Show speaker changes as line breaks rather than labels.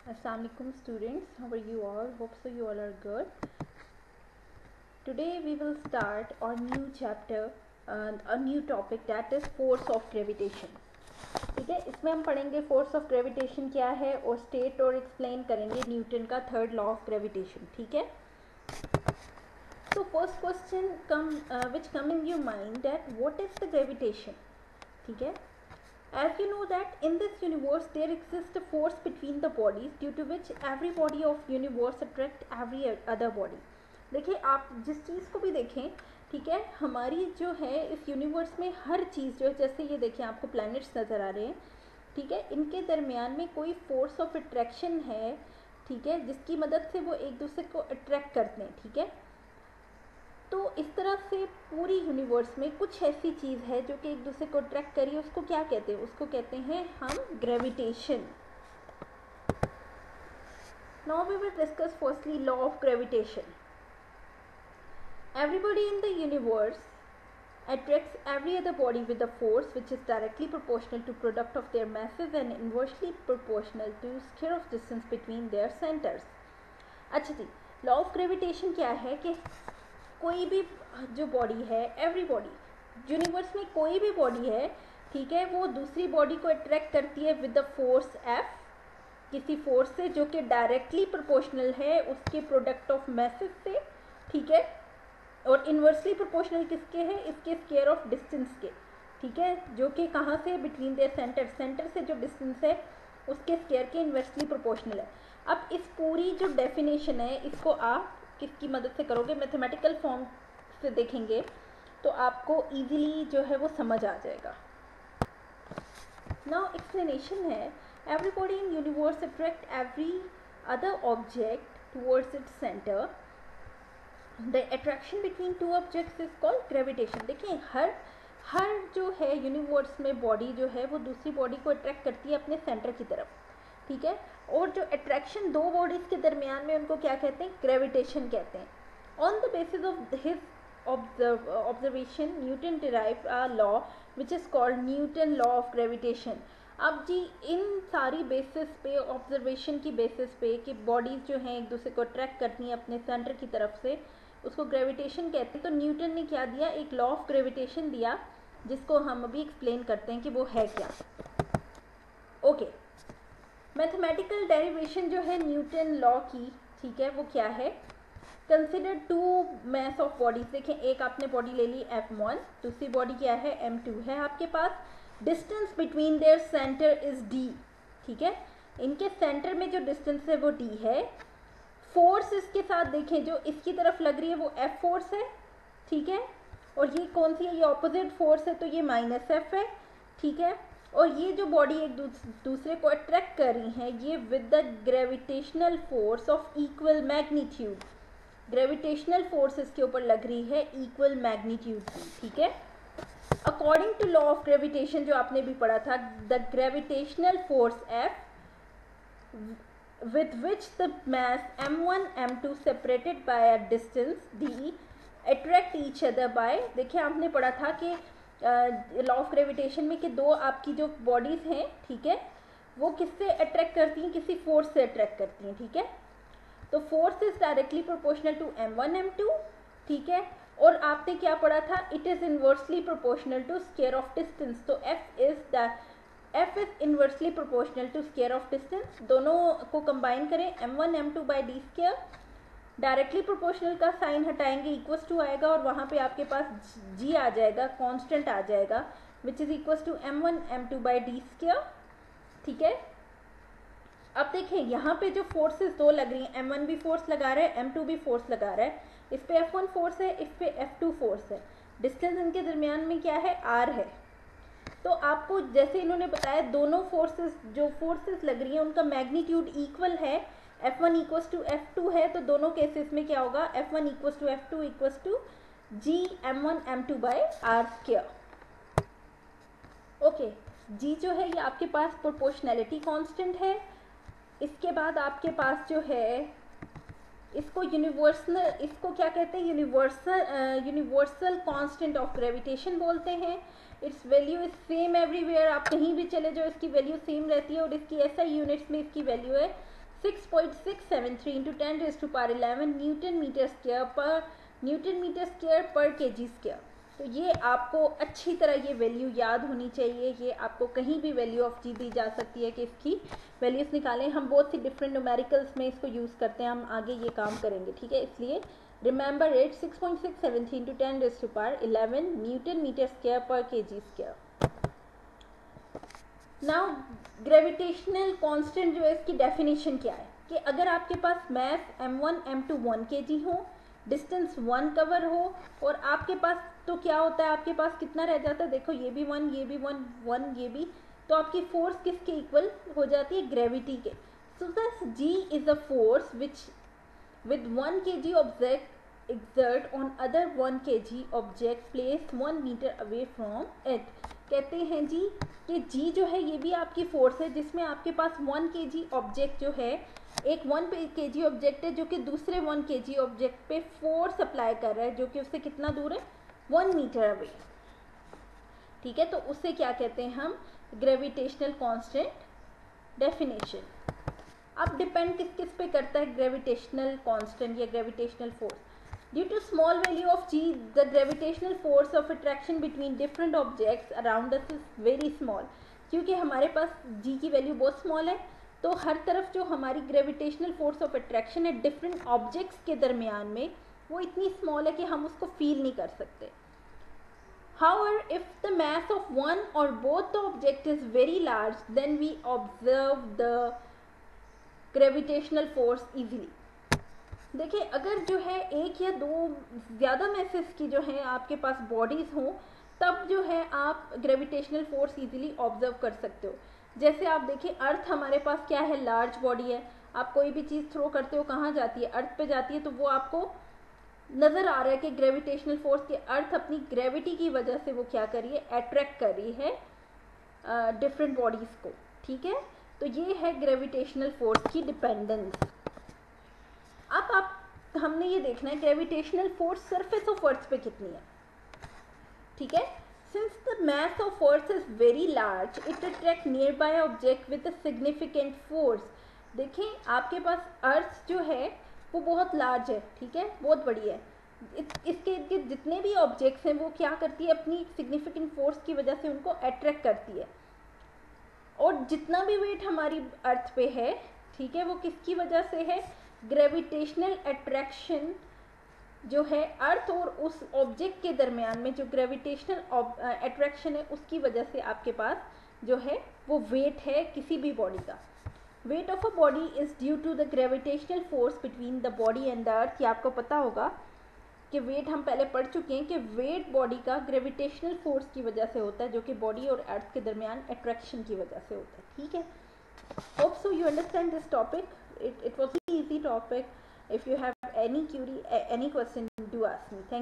Assalamualaikum students, how are you all? Hope so you all are good. Today we will start our new chapter and a new topic, that is force of gravitation. ठीक है, इसमें हम पढ़ेंगे force of gravitation क्या है और state और explain करेंगे न्यूटन का थर्ड लॉ ऑफ ग्रेविटेशन. ठीक है, so first question which come in your mind, that what is the gravitation. ठीक है, as you know that in this universe there exists a force between the bodies due to which every body of universe attract every other body. देखिए, आप जिस चीज़ को भी देखें, ठीक है, हमारी जो है इस यूनिवर्स में हर चीज़ जो है, जैसे ये देखिए आपको प्लैनेट्स नज़र आ रहे हैं, ठीक है, इनके दरमियान में कोई फोर्स ऑफ अट्रैक्शन है, ठीक है, जिसकी मदद से वो एक दूसरे को अट्रैक्ट करते हैं. ठीक है, तो इस तरह से पूरी यूनिवर्स में कुछ ऐसी चीज़ है जो कि एक दूसरे को अट्रैक्ट करिए, उसको क्या कहते हैं? उसको कहते हैं हम gravitation. Now we will discuss firstly law of gravitation. Everybody in the universe attracts every other body with a force which is directly proportional to product of their masses and inversely proportional to square of distance between their centers. अच्छा जी, law of gravitation क्या है कि कोई भी जो body है, every body universe में कोई भी बॉडी है, ठीक है, वो दूसरी बॉडी को अट्रैक्ट करती है विद द फोर्स एफ, किसी फोर्स से जो कि डायरेक्टली प्रोपोर्शनल है उसके प्रोडक्ट ऑफ मैसेज से. ठीक है, और इन्वर्सली प्रोपोर्शनल किसके है? इसके स्क्वायर ऑफ डिस्टेंस के. ठीक है, जो कि कहाँ से? बिटवीन देयर सेंटर, सेंटर से जो डिस्टेंस है उसके स्क्वायर के इन्वर्सली प्रोपोर्शनल है. अब इस पूरी जो डेफिनेशन है इसको आप किसकी मदद से करोगे? मैथमेटिकल फॉर्म से देखेंगे तो आपको इजीली जो है वो समझ आ जाएगा. नाउ एक्सप्लेनेशन है, everybody in universe attract every other object towards its centre. The attraction between two objects is called gravitation. देखिए, हर जो है यूनिवर्स में बॉडी जो है वो दूसरी बॉडी को अट्रैक्ट करती है अपने सेंटर की तरफ. ठीक है, और जो अट्रैक्शन दो बॉडीज के दरमियान में उनको क्या कहते हैं? ग्रेविटेशन कहते हैं. On the basis of his observation Newton derived a law which is called Newton law of gravitation. अब जी, इन सारी बेसिस पे, ऑब्जर्वेशन की बेसिस पे कि बॉडीज जो हैं एक दूसरे को अट्रैक्ट करती हैं अपने सेंटर की तरफ से, उसको ग्रेविटेशन कहते हैं. तो न्यूटन ने क्या दिया? एक लॉ ऑफ ग्रेविटेशन दिया, जिसको हम अभी एक्सप्लेन करते हैं कि वो है क्या. ओके, मैथमेटिकल डेरिवेशन जो है न्यूटन लॉ की, ठीक है, वो क्या है? Consider two mass of bodies. देखें, एक आपने बॉडी ले ली m1, दूसरी बॉडी क्या है? m2 है आपके पास. Distance between their centre is d. ठीक है, इनके सेंटर में जो डिस्टेंस है वो d है. फोर्स इसके साथ देखें जो इसकी तरफ लग रही है वो F फोर्स है. ठीक है, और ये कौन सी है? ये ऑपोजिट फोर्स है, तो ये -F है. ठीक है, और ये जो बॉडी एक दूसरे को अट्रैक्ट कर रही हैं ये with the gravitational force of equal magnitude. Gravitational force इसके ऊपर लग रही है इक्वल मैग्नीट्यूड की. ठीक है, according to law of gravitation जो आपने भी पढ़ा था, the gravitational force F with which the mass m1 m2 separated by a distance d attract each other by. देखिए, आपने पढ़ा था कि लॉ ऑफ ग्रेविटेशन में कि दो आपकी जो बॉडीज हैं, ठीक है, वो किससे अट्रैक्ट करती हैं? किसी फोर्स से अट्रैक्ट करती हैं. ठीक है, तो force is directly proportional to m1 m2. ठीक है, और आपने क्या पढ़ा था? It is inversely proportional to square of distance. तो F is inversely proportional to square of distance. दोनों को कंबाइन करें, m1 m2 by d square. Directly proportional का साइन हटाएंगे, इक्वल्स टू आएगा, और वहाँ पे आपके पास g आ जाएगा, कांस्टेंट आ जाएगा, which is equals to m1 m2 by d square. ठीक है, अब देखें यहाँ पे जो फोर्सेस दो लग रही हैं, m1 भी फोर्स लगा रहा है, m2 भी फोर्स लगा रहा है. इस पे F1 फोर्स है, इस पे F2 फोर्स है. डिस्टेंस इनके दरमियान में क्या है? R है. तो आपको जैसे इन्होंने बताया, दोनों फोर्सेस जो फोर्सेस लग रही हैं उनका मैग्नीट्यूड इक्वल है. F1 इक्वल्स टू F2 है, तो दोनों केसेस में क्या होगा? F1 equals to F2 equals to G m1 m2 by r square. Okay, G जो है ये आपके पास प्रोपोर्शनैलिटी कांस्टेंट है. इसके बाद आपके पास जो है इसको इसको क्या कहते हैं? यूनिवर्सल कांस्टेंट ऑफ ग्रेविटेशन बोलते हैं. It's value is same everywhere. आप कहीं भी चले जाओ इसकी वैल्यू सेम रहती है, और इसकी SI यूनिट्स में इसकी वैल्यू है 6.673 into 10⁻11 न्यूटन मीटर स्क्वायर पर केजी स्क्वायर। तो ये आपको अच्छी तरह ये वैल्यू याद होनी चाहिए। ये आपको कहीं भी वैल्यू ऑफ जी दी जा सकती है कि इसकी वैल्यूज निकालें। हम बहुत सी डिफरेंट न्यूमेरिकल्स में इसको यूज़ करते हैं, हम आगे ये काम करेंगे, ठीक है। इसलिए remember it, 6.673 into 10⁻11 newton metre square पर KG square. Now gravitational constant जो है इसकी डेफिनेशन क्या है कि अगर आपके पास मास m1 m2 1 kg हो, डिस्टेंस 1 कवर हो और आपके पास तो क्या होता है, आपके पास कितना रह जाता है, देखो ये भी 1, ये भी 1, 1 ये भी, तो आपकी फोर्स किसके इक्वल हो जाती है, ग्रेविटी के। So this G is a force which with 1 kg object exert on other 1 kg object placed 1 meter away from it। कहते हैं जी कि जी जो है ये भी आपकी फोर्स है जिसमें आपके पास 1 kg ऑब्जेक्ट जो है, एक 1 kg ऑब्जेक्ट है जो कि दूसरे 1 kg ऑब्जेक्ट पे फोर्स अप्लाई कर रहा है जो कि उससे कितना दूर है, 1 मीटर अवे, ठीक है। तो उससे क्या कहते हैं हम, ग्रेविटेशनल कांस्टेंट डेफिनेशन। अब डिपेंड किस किस पे करता है ग्रेविटेशनल कांस्टेंट या gravitational force. Due to small value of G the gravitational force of attraction between different objects around us is very small. क्योंकि हमारे पास जी की वैल्यू बहुत स्मॉल है तो हर तरफ जो हमारी ग्रेविटेशनल फोर्स ऑफ अट्रैक्शन है डिफरेंट ऑब्जेक्ट्स के दरमियान में वो इतनी स्मॉल है कि हम उसको फील नहीं कर सकते। However, if the mass of one or both the object is very large, then we observe the gravitational force easily. देखिए अगर जो है एक या दो ज़्यादा मैसेस की जो है आपके पास बॉडीज़ हों तब जो है आप ग्रेविटेशनल फोर्स इजीली ऑब्जर्व कर सकते हो। जैसे आप देखिए अर्थ हमारे पास क्या है, लार्ज बॉडी है, आप कोई भी चीज़ थ्रो करते हो कहाँ जाती है, अर्थ पे जाती है, तो वो आपको नज़र आ रहा है कि ग्रेविटेशनल फोर्स के अर्थ अपनी ग्रेविटी की वजह से वो क्या कर रही है, अट्रैक्ट कर रही है डिफरेंट बॉडीज़ को, ठीक है। तो ये है ग्रेविटेशनल फोर्स की डिपेंडेंस। अब आप हमने ये देखना है gravitational force surface of earth पे कितनी है, ठीक है। Since the mass of earth is very large it attract near by object with a significant force. देखें आपके पास अर्थ जो है वो बहुत लार्ज है, ठीक है, बहुत बड़ी है। इसके इर्द गिर्द जितने भी ऑब्जेक्ट्स हैं वो क्या करती है, अपनी सिग्निफिकेंट फोर्स की वजह से उनको अट्रैक्ट करती है। और जितना भी वेट हमारी अर्थ पे है, ठीक है, वो किसकी वजह से है, ग्रेविटेशनल अट्रैक्शन जो है अर्थ और उस ऑब्जेक्ट के दरमियान में जो ग्रेविटेशनल अट्रैक्शन है उसकी वजह से आपके पास जो है वो वेट है किसी भी बॉडी का। Weight of a body is due to the gravitational force between the body and the earth. ये आपको पता होगा कि वेट हम पहले पढ़ चुके हैं कि वेट बॉडी का ग्रेविटेशनल फोर्स की वजह से होता है जो कि बॉडी और अर्थ के दरमियान अट्रैक्शन की वजह से होता है, ठीक है। Hope so you understand this topic, it was an easy topic. If you have any query, any question, do ask me. Thank you.